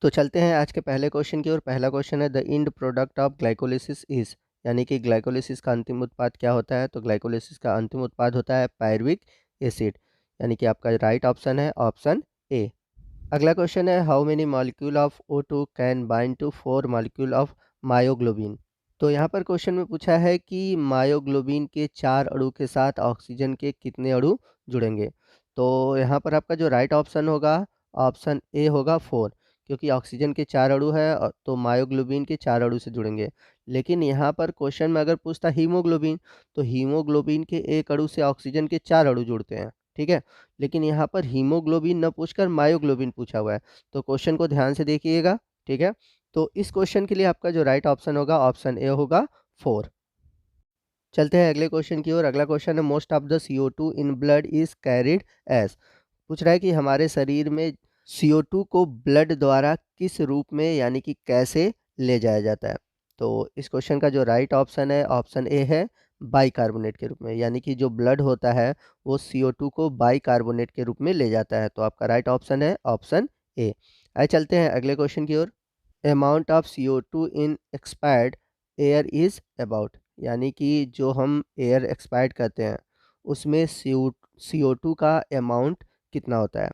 तो चलते हैं आज के पहले क्वेश्चन की ओर। पहला क्वेश्चन है the end product of glycolysis is, यानी कि ग्लाइकोलिसिस का अंतिम उत्पाद क्या होता है। तो ग्लाइकोलिसिस का अंतिम उत्पाद होता है पायरुविक एसिड, यानी कि आपका राइट ऑप्शन है ऑप्शन ए। अगला क्वेश्चन है how many molecule of O2 can bind to 4 molecule of myoglobin. तो यहाँ पर क्वेश्चन में पूछा है कि मायोग्लोबिन के 4 अणु के साथ ऑक्सीजन के कितने अणु जुड़ेंगे। तो यहाँ पर आपका जो राइट ऑप्शन होगा ऑप्शन ए होगा 4, क्योंकि ऑक्सीजन के 4 अणु है तो मायोग्लोबिन के 4 अणु से जुड़ेंगे। लेकिन यहाँ पर क्वेश्चन में अगर पूछता हीमोग्लोबिन, तो हीमोग्लोबिन के एक अणु से ऑक्सीजन के 4 अणु जुड़ते हैं, ठीक है। लेकिन यहाँ पर हीमोग्लोबिन न पूछकर मायोग्लोबिन पूछा हुआ है, तो क्वेश्चन को ध्यान से देखिएगा, ठीक है। तो इस क्वेश्चन के लिए आपका जो राइट ऑप्शन होगा ऑप्शन ए होगा 4। चलते हैं अगले क्वेश्चन की ओर। अगला क्वेश्चन है most of the CO2 in blood is carried as. पूछ रहा है कि हमारे शरीर में CO2 को ब्लड द्वारा किस रूप में यानी कि कैसे ले जाया जाता है। तो इस क्वेश्चन का जो राइट ऑप्शन है ऑप्शन ए है बाइकार्बोनेट के रूप में, यानी कि जो ब्लड होता है वो CO2 को बाइकार्बोनेट के रूप में ले जाता है। तो आपका राइट ऑप्शन है ऑप्शन ए। आइए चलते हैं अगले क्वेश्चन की ओर। Amount of CO2 in expired air is about, यानी कि जो हम एयर एक्सपायर्ड करते हैं उसमें CO2 का अमाउंट कितना होता है।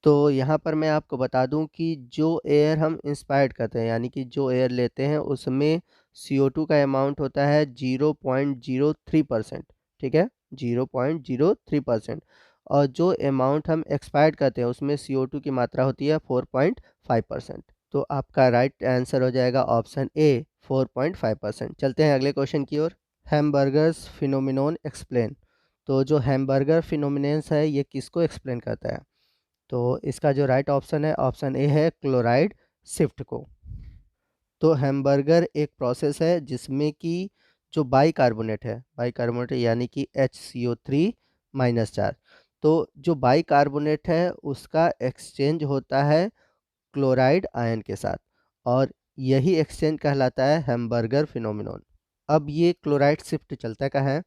तो यहाँ पर मैं आपको बता दूं कि जो एयर हम इंस्पायर्ड करते हैं यानी कि जो एयर लेते हैं उसमें CO2 का अमाउंट होता है 0.03%, ठीक है, 0.03%। और जो अमाउंट हम एक्सपायर्ड करते हैं उसमें CO2 की मात्रा होती है 4.5%। तो आपका राइट आंसर हो जाएगा ऑप्शन ए 4.5%। चलते हैं अगले क्वेश्चन की ओर। Hamburgers फिनोमिनोन explain. तो जो हैमबर्गर फिनोमिनेंस है ये किसको एक्सप्लेन करता है। तो इसका जो राइट ऑप्शन है ऑप्शन ए है क्लोराइड शिफ्ट को। तो हैमबर्गर एक प्रोसेस है जिसमें कि जो बाइकार्बोनेट है, बाइकार्बोनेट यानी कि HCO3-4, तो जो बाइकार्बोनेट है उसका एक्सचेंज होता है क्लोराइड आयन के साथ, और यही एक्सचेंज कहलाता है हैमबर्गर फिनोमिनॉन। अब ये क्लोराइड शिफ्ट चलता कहाँ है,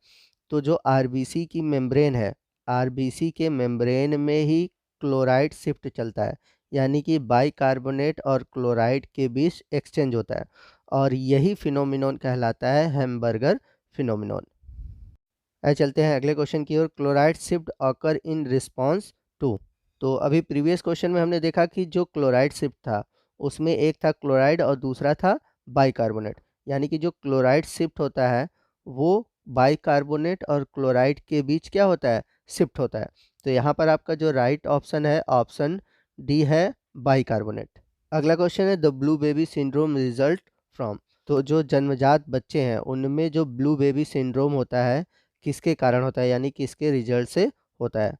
तो जो आरबीसी की मेम्ब्रेन है, आरबीसी के मेम्ब्रेन में ही क्लोराइड शिफ्ट चलता है, यानी कि बाइकार्बोनेट और क्लोराइड के बीच एक्सचेंज होता है, और यही फिनोमिनॉन कहलाता है हैमबर्गर फिनोमिनॉन। आइए चलते हैं अगले क्वेश्चन की ओर। Chloride shift occur in response to. तो अभी प्रीवियस क्वेश्चन में हमने देखा कि जो क्लोराइड शिफ्ट था उसमें एक था क्लोराइड और दूसरा था बाइकार्बोनेट, यानी कि जो क्लोराइड शिफ्ट होता है वो बाइकार्बोनेट और क्लोराइड के बीच क्या होता है, शिफ्ट होता है। तो यहाँ पर आपका जो राइट ऑप्शन है ऑप्शन डी है बाइकार्बोनेट। अगला क्वेश्चन है the blue baby syndrome result from. तो जो जन्मजात बच्चे हैं उनमें जो ब्लू बेबी सिंड्रोम होता है किसके कारण होता है, यानी किसके रिजल्ट से होता है।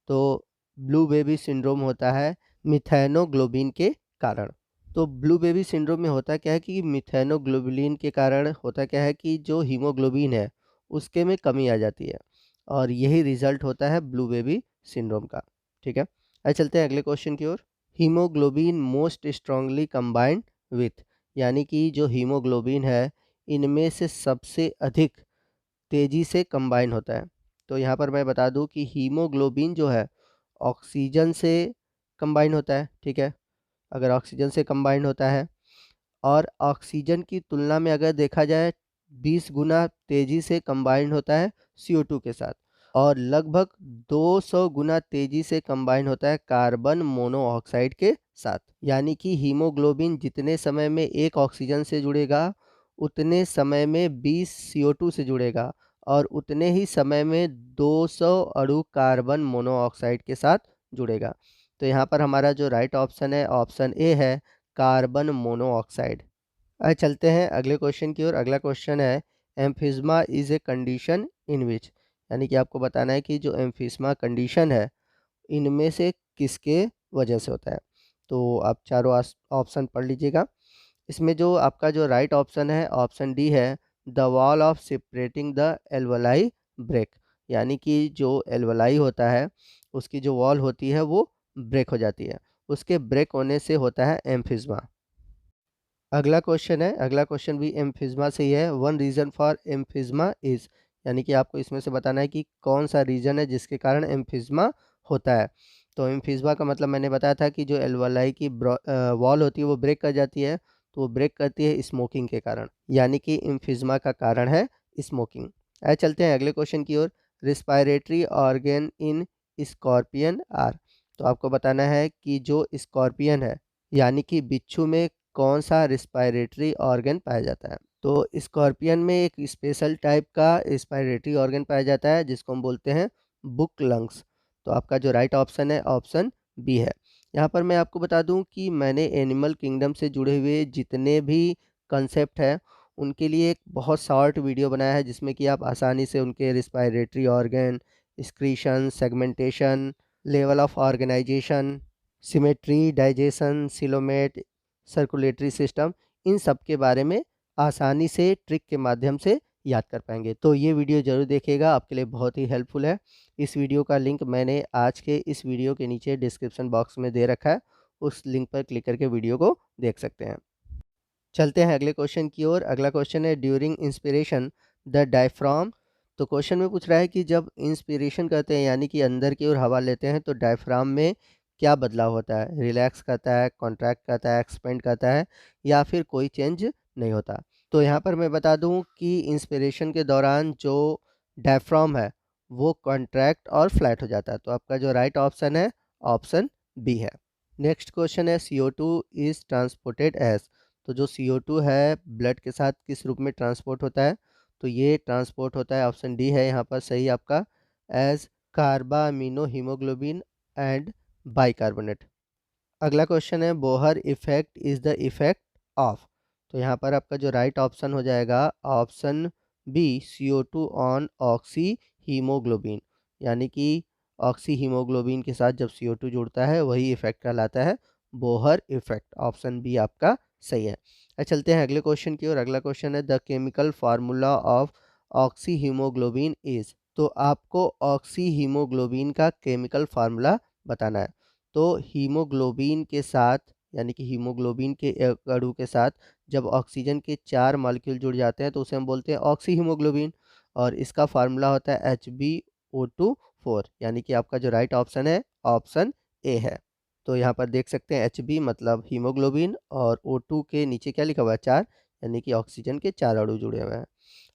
तो ब्लू बेबी सिंड्रोम होता है मिथैनोग्लोबिन के कारण। तो ब्लू बेबी सिंड्रोम में होता क्या है कि मिथैनोग्लोबुलिन के कारण होता क्या है कि जो हीमोग्लोबिन है उसके में कमी आ जाती है, और यही रिजल्ट होता है ब्लू बेबी सिंड्रोम का, ठीक है। आइए चलते हैं अगले क्वेश्चन की ओर। Haemoglobin most strongly combined with, यानी कि जो हीमोग्लोबिन है इनमें से सबसे अधिक तेज़ी से कंबाइन होता है। तो यहाँ पर मैं बता दूँ कि हीमोग्लोबिन जो है ऑक्सीजन से कंबाइन होता है, ठीक है। अगर ऑक्सीजन से कंबाइन होता है और ऑक्सीजन की तुलना में अगर देखा जाए 20 गुना तेज़ी से कंबाइन होता है CO2 के साथ, और लगभग 200 गुना तेज़ी से कंबाइन होता है कार्बन मोनोऑक्साइड के साथ। यानी कि हीमोग्लोबिन जितने समय में एक ऑक्सीजन से जुड़ेगा उतने समय में 20 CO2 से जुड़ेगा, और उतने ही समय में 200 अणु कार्बन मोनोऑक्साइड के साथ जुड़ेगा। तो यहाँ पर हमारा जो राइट ऑप्शन है ऑप्शन ए है कार्बन मोनोऑक्साइड। आइए चलते हैं अगले क्वेश्चन की ओर। अगला क्वेश्चन है एम्फिज़मा इज़ ए कंडीशन इन विच, यानी कि आपको बताना है कि जो एम्फिज़मा कंडीशन है इनमें से किसके वजह से होता है। तो आप चारों ऑप्शन पढ़ लीजिएगा। इसमें जो आपका जो राइट ऑप्शन है ऑप्शन डी है the wall of separating the alveoli break, यानी कि जो एल्वलाई होता है उसकी जो वॉल होती है वो ब्रेक हो जाती है, उसके ब्रेक होने से होता है एम्फिज़मा। अगला क्वेश्चन है, अगला क्वेश्चन भी एम्फिज़मा से ही है। वन रीज़न फॉर एम्फिज़मा इज़, यानी कि आपको इसमें से बताना है कि कौन सा रीज़न है जिसके कारण एम्फिज़मा होता है। तो एम्फिज़मा का मतलब मैंने बताया था कि जो एल्वेलाई की वॉल होती है वो ब्रेक कर जाती है, तो वो ब्रेक करती है स्मोकिंग के कारण, यानी कि एम्फिज़मा का कारण है स्मोकिंग। आइए चलते हैं अगले क्वेश्चन की ओर। Respiratory organ in scorpion are. तो आपको बताना है कि जो स्कॉर्पियन है, यानी कि बिच्छू में कौन-सा रिस्पायरेटरी ऑर्गन पाया जाता है? तो स्कॉर्पियन में एक स्पेशल टाइप का रिस्पायरेटरी ऑर्गन पाया जाता है जिसको हम बोलते हैं बुक लंग्स। तो आपका जो राइट ऑप्शन है ऑप्शन बी है। यहाँ पर मैं आपको बता दूँ कि मैंने एनिमल किंगडम से जुड़े हुए जितने भी कंसेप्ट हैं, उनके लिए एक बहुत शॉर्ट वीडियो बनाया है जिसमें कि आप आसानी से उनके respiratory organ, excretion, segmentation, level of organisation, symmetry, digestion, coelomate, circulatory system, इन सब के बारे में आसानी से ट्रिक के माध्यम से याद कर पाएँगे। तो ये वीडियो ज़रूर देखिएगा, आपके लिए बहुत ही हेल्पफुल है। इस वीडियो का लिंक मैंने आज के इस वीडियो के नीचे डिस्क्रिप्शन बॉक्स में दे रखा है, उस लिंक पर क्लिक करके वीडियो को देख सकते हैं। चलते हैं अगले क्वेश्चन की ओर। अगला क्वेश्चन है ड्यूरिंग इंस्पिरेशन द डायफ्राम। तो क्वेश्चन में पूछ रहा है कि जब इंस्पिरेशन करते हैं यानी कि अंदर की ओर हवा लेते हैं तो डायफ्राम में क्या बदलाव होता है? रिलैक्स करता है, कॉन्ट्रैक्ट करता है, एक्सपेंड करता है या फिर कोई चेंज नहीं होता? तो यहाँ पर मैं बता दूँ कि इंस्पिरेशन के दौरान जो डायफ्राम है वो कॉन्ट्रैक्ट और फ्लैट हो जाता है। तो आपका जो राइट ऑप्शन है ऑप्शन बी है। नेक्स्ट क्वेश्चन है CO2 इज़ ट्रांसपोर्टेड एज। तो जो CO2 है ब्लड के साथ किस रूप में ट्रांसपोर्ट होता है? तो ये ट्रांसपोर्ट होता है, ऑप्शन डी है यहाँ पर सही आपका, as carbamino haemoglobin and bicarbonate. अगला क्वेश्चन है Bohr effect is the effect of. तो यहाँ पर आपका जो राइट ऑप्शन हो जाएगा option B, CO2 on oxy haemoglobin, यानी कि ऑक्सी हीमोग्लोबिन के साथ जब CO2 जुड़ता है वही इफेक्ट कहलाता है बोहर इफेक्ट। ऑप्शन बी आपका सही है। चलते हैं अगले क्वेश्चन की ओर। अगला क्वेश्चन है the chemical formula of oxy haemoglobin is. तो आपको ऑक्सी हीमोग्लोबिन का केमिकल फार्मूला बताना है। तो हीमोग्लोबिन के साथ, यानी कि हीमोग्लोबिन के एक अणु के साथ जब ऑक्सीजन के 4 मॉलिक्यूल जुड़ जाते हैं तो उसे हम बोलते हैं ऑक्सी हीमोग्लोबिन, और इसका फार्मूला होता है HbO2 4, यानी कि आपका जो राइट ऑप्शन है ऑप्शन ए है। तो यहाँ पर देख सकते हैं Hb मतलब हीमोग्लोबिन और O2 के नीचे क्या लिखा हुआ है 4, यानी कि ऑक्सीजन के 4 अणु जुड़े हुए हैं।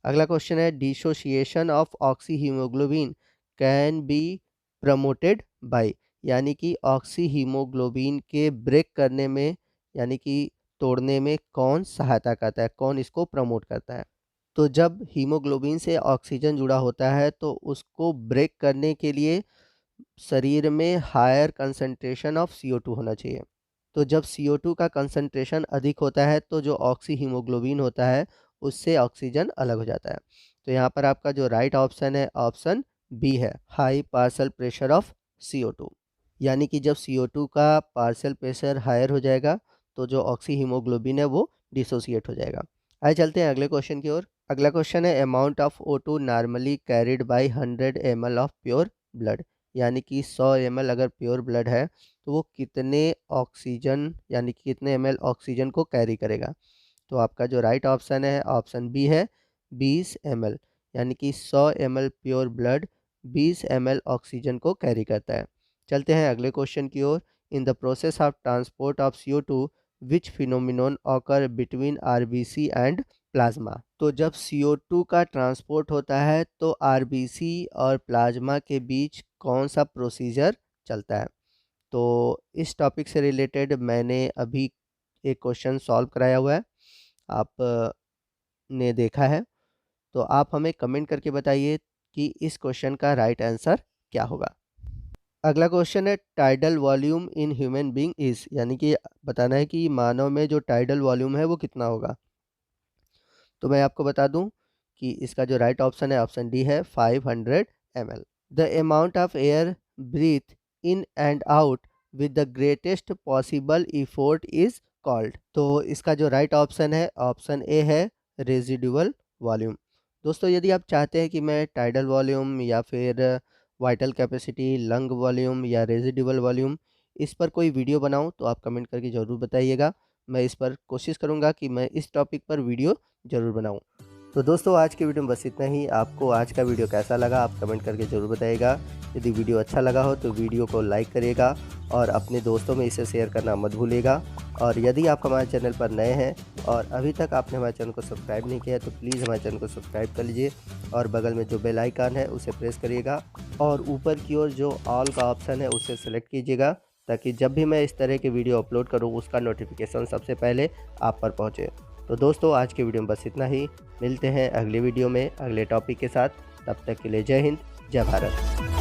अगला क्वेश्चन है dissociation of oxy haemoglobin can be promoted by. यानी कि ऑक्सी हीमोग्लोबिन के ब्रेक करने में, यानी कि तोड़ने में कौन सहायता करता है, कौन इसको प्रमोट करता है? तो जब हीमोग्लोबिन से ऑक्सीजन जुड़ा होता है तो उसको ब्रेक करने के लिए शरीर में हायर कंसंट्रेशन ऑफ CO2 होना चाहिए। तो जब CO2 का कंसंट्रेशन अधिक होता है तो जो ऑक्सी हीमोग्लोबिन होता है उससे ऑक्सीजन अलग हो जाता है। तो यहाँ पर आपका जो राइट ऑप्शन है ऑप्शन बी है, high partial pressure of CO2। यानी कि जब CO2 का पार्शियल प्रेशर हायर हो जाएगा तो जो ऑक्सी हीमोग्लोबिन है वो डिसोसिएट हो जाएगा। आइए चलते हैं अगले क्वेश्चन की ओर। अगला क्वेश्चन है amount of O2 normally carried by 100 ml of pure blood. यानी कि 100 ml अगर प्योर ब्लड है तो वो कितने ऑक्सीजन, यानी कि कितने ml ऑक्सीजन को कैरी करेगा? तो आपका जो राइट ऑप्शन है ऑप्शन बी है 20 ml, यानी कि 100 ml pure blood 20 ml oxygen को कैरी करता है। चलते हैं अगले क्वेश्चन की ओर। In the process of transport of CO2 which phenomenon occur between RBC and plasma. तो जब CO2 का ट्रांसपोर्ट होता है तो RBC और प्लाज्मा के बीच कौन सा प्रोसीजर चलता है? तो इस टॉपिक से रिलेटेड मैंने अभी एक क्वेश्चन सॉल्व कराया हुआ है, आप ने देखा है, तो आप हमें कमेंट करके बताइए कि इस क्वेश्चन का राइट आंसर क्या होगा। अगला क्वेश्चन है tidal volume in human being is, यानी कि बताना है कि मानव में जो टाइडल वॉल्यूम है वो कितना होगा। तो मैं आपको बता दूं कि इसका जो राइट ऑप्शन है ऑप्शन डी है 500 ml। The amount of air breath in and out with the greatest possible effort is called. तो इसका जो राइट ऑप्शन है ऑप्शन ए है रेजिडुअल वॉल्यूम। दोस्तों यदि आप चाहते हैं कि मैं टाइडल वॉल्यूम या फिर वाइटल कैपेसिटी, लंग वॉल्यूम या रेजिडुअल वॉल्यूम, इस पर कोई वीडियो बनाऊं तो आप कमेंट करके ज़रूर बताइएगा। मैं इस पर कोशिश करूंगा कि मैं इस टॉपिक पर वीडियो ज़रूर बनाऊं। तो दोस्तों आज की वीडियो में बस इतना ही। आपको आज का वीडियो कैसा लगा आप कमेंट करके ज़रूर बताइएगा। यदि वीडियो अच्छा लगा हो तो वीडियो को लाइक करिएगा और अपने दोस्तों में इसे शेयर करना मत भूलिएगा। और यदि आप हमारे चैनल पर नए हैं और अभी तक आपने हमारे चैनल को सब्सक्राइब नहीं किया है तो प्लीज़ हमारे चैनल को सब्सक्राइब कर लीजिए और बगल में जो बेल आइकन है उसे प्रेस करिएगा और ऊपर की ओर जो ऑल का ऑप्शन है उसे सेलेक्ट कीजिएगा, ताकि जब भी मैं इस तरह के वीडियो अपलोड करूँ उसका नोटिफिकेशन सबसे पहले आप पर पहुँचे। तो दोस्तों आज की वीडियो में बस इतना ही। मिलते हैं अगले वीडियो में अगले टॉपिक के साथ। तब तक के लिए जय हिंद, जय भारत।